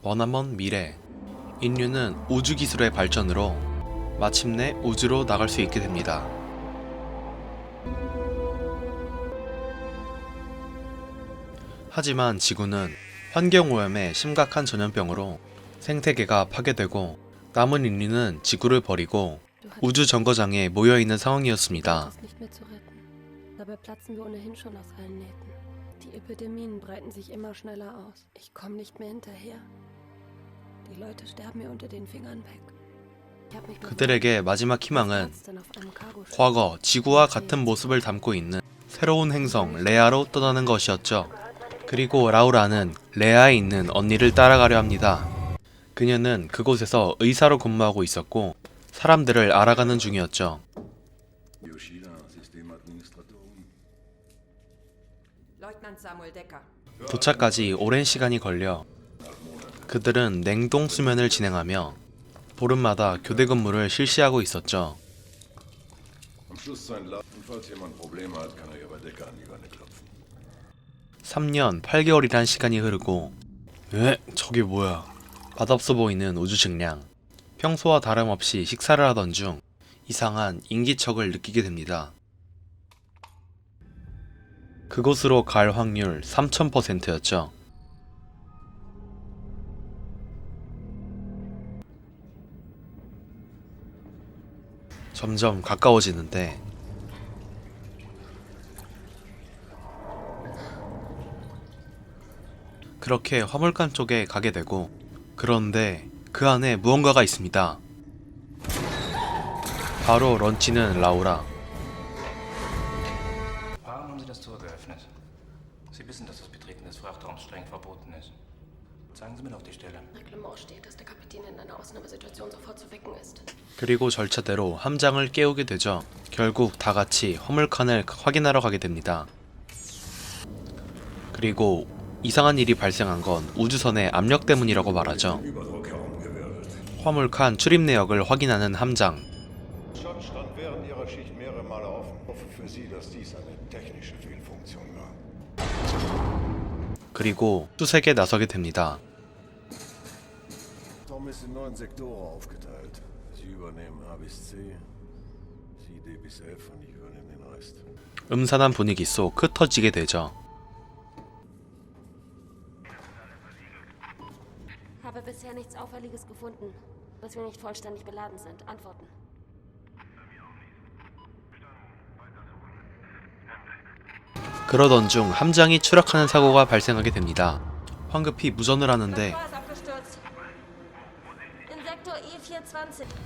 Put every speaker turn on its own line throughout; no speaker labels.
머나먼 미래, 인류는 우주기술의 발전으로 마침내 우주로 나갈 수 있게 됩니다. 하지만 지구는 환경오염의 심각한 전염병으로 생태계가 파괴되고 남은 인류는 지구를 버리고 우주 정거장에 모여있는 상황이었습니다.
Dabei platzen wir ohnehin schon aus allen Nähten. Die Epidemien breiten sich immer schneller aus. Ich komme nicht mehr hinterher. Die Leute sterben mir unter den Fingern weg.
그들에게 마지막 희망은 과거 지구와 같은 모습을 담고 있는 새로운 행성 레아로 떠나는 것이었죠. 그리고 라우라는 레아에 있는 언니를 따라가려 합니다. 그녀는 그곳에서 의사로 근무하고 있었고 사람들을 알아가는 중이었죠. 도착까지 오랜 시간이 걸려 그들은 냉동 수면을 진행하며 보름마다 교대 근무를 실시하고 있었죠. 3년 8개월이란 시간이 흐르고 저게 뭐야? 맛없어 보이는 우주 식량. 평소와 다름없이 식사를 하던 중 이상한 인기척을 느끼게 됩니다. 그곳으로 갈 확률 3000%였죠. 점점 가까워지는데 그렇게 화물칸 쪽에 가게 되고 그런데 그 안에 무언가가 있습니다. 바로 런치는 라우라.
Warum haben Sie das Tor geöffnet? Sie wissen, dass das Betreten des Frachtraums streng verboten ist. Sagen Sie mir doch die Stelle.
Reglement steht, dass der Kapitän in einer Ausnahmesituation sofort zu wecken ist.
그리고 절차대로 함장을 깨우게 되죠. 결국 다 같이 화물칸을 확인하러 가게 됩니다. 그리고 이상한 일이 발생한 건 우주선의 압력 때문이라고 말하죠. 화물칸 출입 내역을 확인하는 함장. 그리고 수색에 나서게 됩니다. 음산한 분위기 속 흩어지게 되죠.
Habe bisher nichts Auffälliges gefunden, dass wir nicht vollständig beladen sind. Antworten.
그러던 중 함장이 추락하는 사고가 발생하게 됩니다. 황급히 무전을 하는데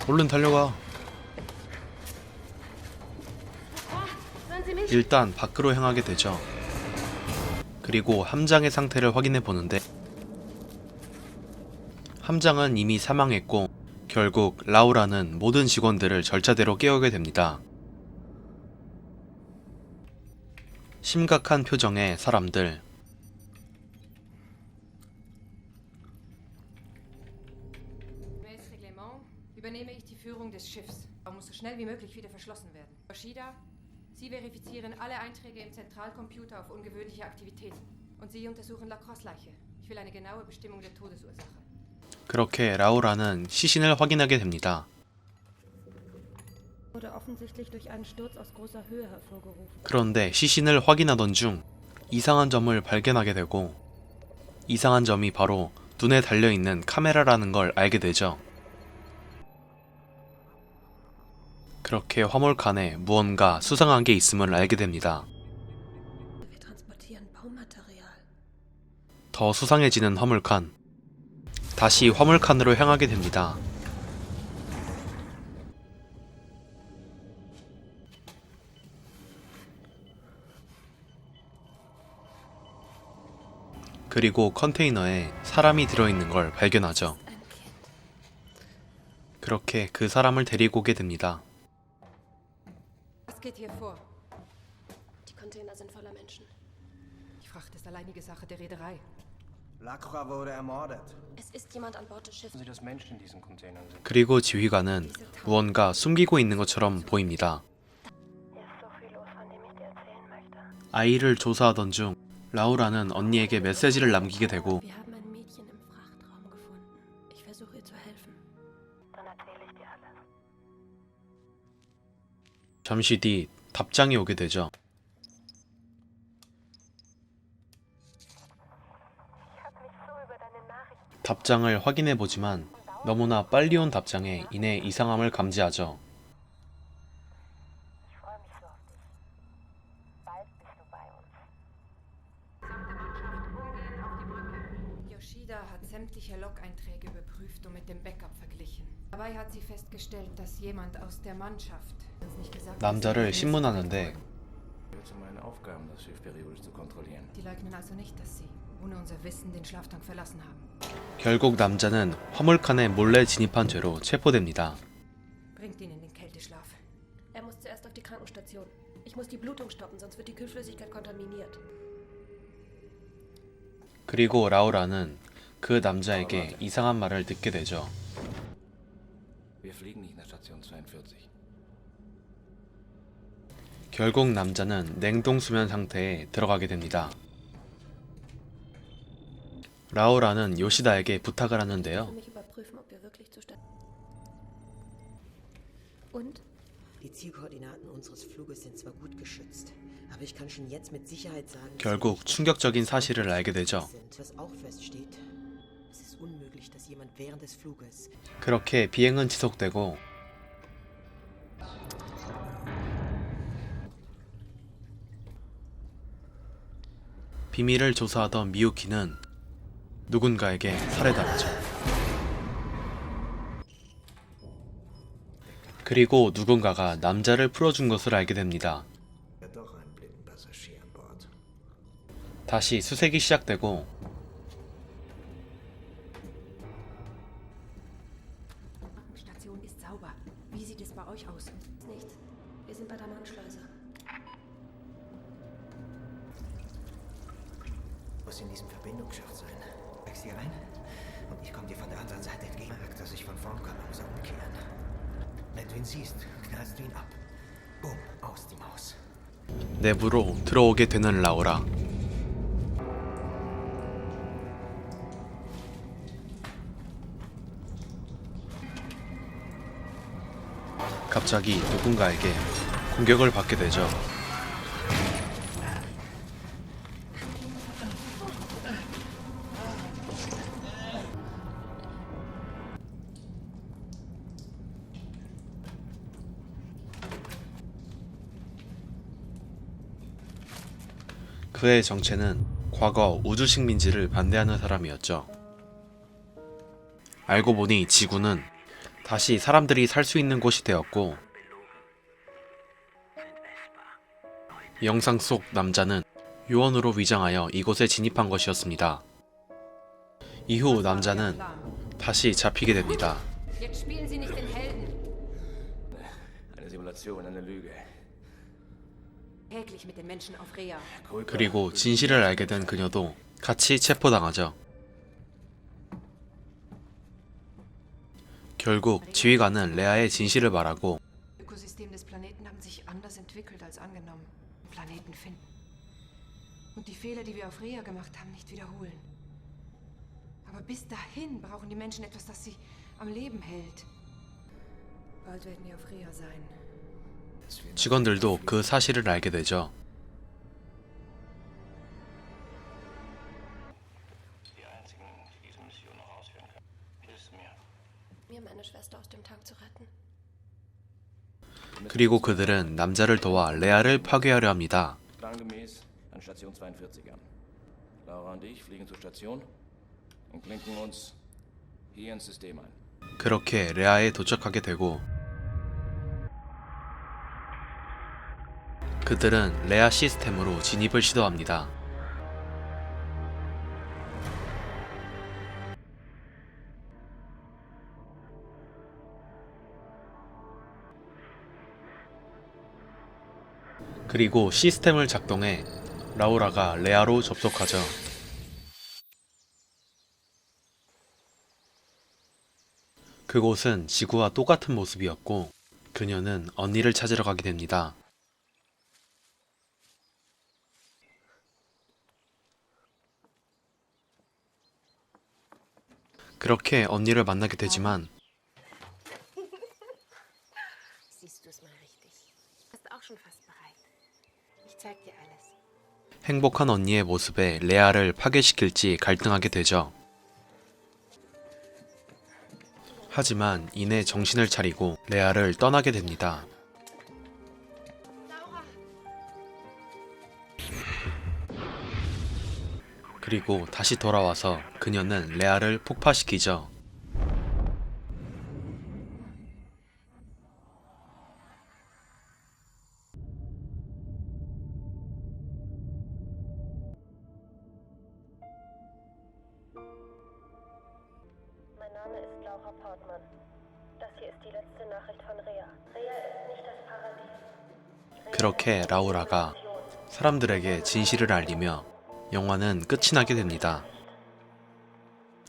얼른 달려가. 일단 밖으로 향하게 되죠. 그리고 함장의 상태를 확인해 보는데 함장은 이미 사망했고 결국 라우라는 모든 직원들을 절차대로 깨우게 됩니다. 심각한 표정의 사람들.
Gemäß Reglement übernehme ich die Führung des Schiffs. Er muss so schnell wie möglich wieder verschlossen werden. Yoshida, Sie verifizieren alle Einträge im Zentralcomputer auf ungewöhnliche Aktivitäten. Und Sie untersuchen Lacrosse-Leiche. Ich will eine genaue Bestimmung der Todesursache.
그렇게 라우라는 시신을 확인하게 됩니다.
Wurde offensichtlich durch einen Sturz aus großer Höhe hervorgerufen.
그런데 시신을 확인하던 중 이상한 점을 발견하게 되고 이상한 점이 바로 눈에 달려있는 카메라라는 걸 알게 되죠. 그렇게 화물칸에 무언가 수상한 게 있음을 알게 됩니다.
Wir transportieren Baumaterial.
더 수상해지는 화물칸. 다시 화물칸으로 향하게 됩니다. 그리고 컨테이너에 사람이 들어있는 걸 발견하죠. 그렇게 그 사람을 데리고 오게 됩니다.
Was geht hier vor?
Die Container sind voller Menschen.
Die Fracht ist alleinige Sache der Reederei.
Lacroix wurde ermordet.
Es ist jemand an Bord des Schiffs.
Wissen Sie, dass Menschen in diesen Containern sind?
그리고 지휘관은 무언가 숨기고 있는 것처럼 보입니다. 아이를 조사하던 중 라우라는 언니에게 메시지를 남기게 되고
Wir haben ein Mädchen im Frachtraum gefunden. versuche ihr zu helfen.
잠시 뒤 답장이 오게 되죠. 답장을 확인해 보지만 너무나 빨리 온 답장에 이내 이상함을 감지하죠.
Yoshida hat sämtliche Log-Einträge überprüft und mit dem Backup verglichen. Dabei hat sie festgestellt, dass jemand aus der Mannschaft uns nicht gesagt,
남자를
dass sie
신문하는데
Gehört zu meinen Aufgaben, das Schiff periodisch zu kontrollieren.
Die leugnen also nicht, dass sie ohne unser Wissen den Schlaftank verlassen haben.
결국 남자는 화물칸에 몰래 진입한 죄로 체포됩니다.
Bringt ihn in den Kälteschlaf.
Er muss zuerst auf die Krankenstation. Ich muss die Blutung stoppen, sonst wird die Kühlflüssigkeit kontaminiert.
그리고 라우라는 그 남자에게 이상한 말을 듣게 되죠.
Wir fliegen nicht nach Station 42.
결국 남자는 냉동 수면 상태에 들어가게 됩니다. 라우라는 요시다에게 부탁을
Für
하는데요.
mich überprüfen, ob wir wirklich zu Sta- Und?
Die Zielkoordinaten unseres Fluges sind zwar gut geschützt, aber ich kann schon jetzt mit Sicherheit sagen, dass
결국 충격적인 사실을 알게 되죠.
was auch feststeht, es ist unmöglich, dass jemand während des Fluges
그렇게 비행은 지속되고 비밀을 조사하던 미유키는 누군가에게 살해당하죠. 그리고 누군가가 남자를 풀어준 것을 알게 됩니다.
Doch einen blinden Passagier an Bord.
다시 수색이 시작되고
Station ist sauber. Wie sieht es bei euch aus?
Nichts. Wir sind bei der Mannschleuse.
Muss in diesem Verbindungsschacht sein. Wächst hier rein? Und ich komme dir von der anderen Seite entgegen. Merk, dass ich von vorn komme, muss er umkehren. Wenn du ihn siehst, knallst du ihn ab. Bumm, aus die Maus.
내부로 들어오게 되는 라우라. 갑자기 누군가에게 공격을 받게 되죠. 그의 정체는 과거 우주식민지를 반대하는 사람이었죠. 알고 보니 지구는 다시 사람들이 살 수 있는 곳이 되었고, 영상 속 남자는 요원으로 위장하여 이곳에 진입한 것이었습니다. 이후 남자는 다시 잡히게 됩니다.
Jetzt spielen Sie nicht den Helden.
Eine Simulation, eine Lüge.
Täglich mit den Menschen auf Rea.
그리고 진실을 알게 된 그녀도 같이 체포당하죠. 결국 지휘관은 레아의 진실을 말하고
Ökosystem des Planeten haben sich anders entwickelt als angenommen. Planeten finden. Und die Fehler, die wir auf Rea gemacht haben, nicht wiederholen. Aber bis dahin brauchen die Menschen etwas, das sie am Leben hält. Bald werden wir auf Rea sein.
직원들도 그 사실을 알게 되죠.
Die einzigen, die diese Mission noch ausführen können. Hilfst du mir?
Mir meine Schwester aus dem Tank zu retten.
그리고 그들은 남자를 도와 레아를 파괴하려 합니다.
Plangemäß an Station 42 an. Laura und ich fliegen zur Station und klinken uns hier ins System ein.
그렇게 레아에 도착하게 되고 그들은 레아 시스템으로 진입을 시도합니다. 그리고 시스템을 작동해 라우라가 레아로 접속하죠. 그곳은 지구와 똑같은 모습이었고 그녀는 언니를 찾으러 가게 됩니다. 그렇게 언니를 만나게 되지만
Siehst du es mal richtig. Bist auch schon fast bereit. Ich zeig dir alles.
행복한 언니의 모습에 레아를 파괴시킬지 갈등하게 되죠. 하지만 이내 정신을 차리고 레아를 떠나게 됩니다. 그리고 다시 돌아와서 그녀는 레아를 폭파시키죠.
Mein Name ist Laura Portman. Das hier ist die letzte Nachricht von Rea. Rea ist nicht das Paradies.
그렇게 라우라가 사람들에게 진실을 알리며 영화는 끝이 나게 됩니다.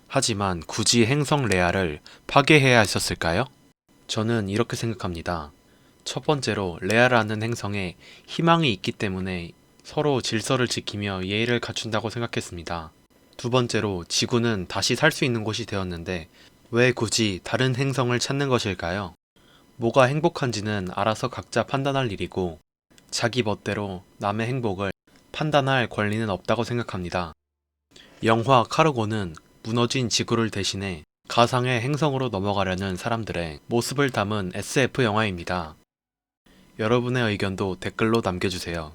하지만 굳이 행성 레아를 파괴해야 했었을까요? 저는 이렇게 생각합니다. 첫 번째로 레아라는 행성에 희망이 있기 때문에 서로 질서를 지키며 예의를 갖춘다고 생각했습니다. 두 번째로 지구는 다시 살 수 있는 곳이 되었는데 왜 굳이 다른 행성을 찾는 것일까요? 뭐가 행복한지는 알아서 각자 판단할 일이고 자기 멋대로 남의 행복을 판단할 권리는 없다고 생각합니다. 영화 카르고는 무너진 지구를 대신해 가상의 행성으로 넘어가려는 사람들의 모습을 담은 SF 영화입니다. 여러분의 의견도 댓글로 남겨주세요.